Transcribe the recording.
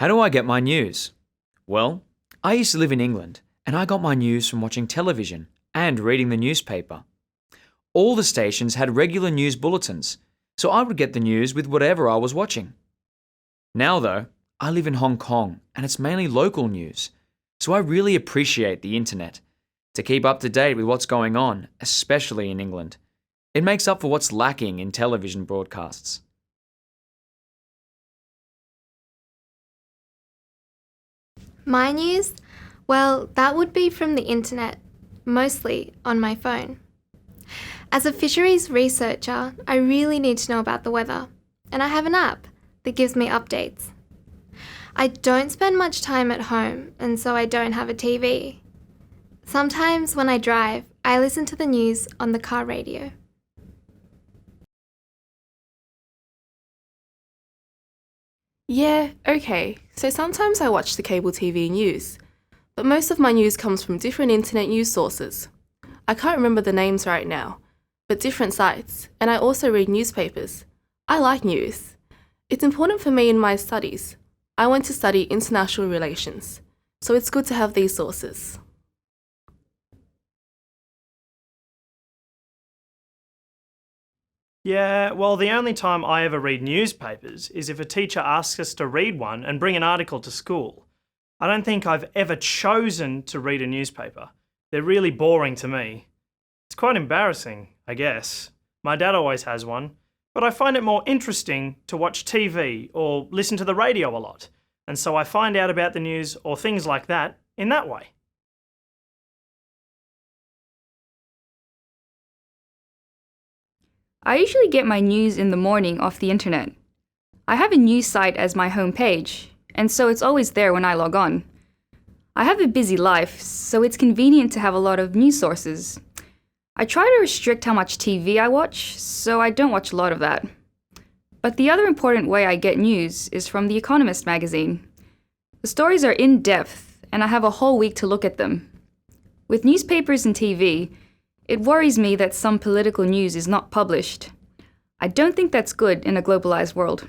How do I get my news? Well, I used to live in England and I got my news from watching television and reading the newspaper. All the stations had regular news bulletins, so I would get the news with whatever I was watching. Now, though, I live in Hong Kong and it's mainly local news, so I really appreciate the internet to keep up to date with what's going on, especially in England. It makes up for what's lacking in television broadcasts. My news? Well, that would be from the internet, mostly on my phone. As a fisheries researcher, I really need to know about the weather, and I have an app that gives me updates. I don't spend much time at home, and so I don't have a TV. Sometimes when I drive, I listen to the news on the car radio. Yeah, okay. So sometimes I watch the cable TV news, but most of my news comes from different internet news sources. I can't remember the names right now, but different sites, and I also read newspapers. I like news. It's important for me in my studies. I went to study international relations, so it's good to have these sources. Yeah, well, the only time I ever read newspapers is if a teacher asks us to read one and bring an article to school. I don't think I've ever chosen to read a newspaper. They're really boring to me. It's quite embarrassing, I guess. My dad always has one, but I find it more interesting to watch TV or listen to the radio a lot, and so I find out about the news or things like that in that way. I usually get my news in the morning off the internet. I have a news site as my homepage, and so it's always there when I log on. I have a busy life, so it's convenient to have a lot of news sources. I try to restrict how much TV I watch, so I don't watch a lot of that. But the other important way I get news is from The Economist magazine. The stories are in-depth, and I have a whole week to look at them. With newspapers and TV, it worries me that some political news is not published. I don't think that's good in a globalized world.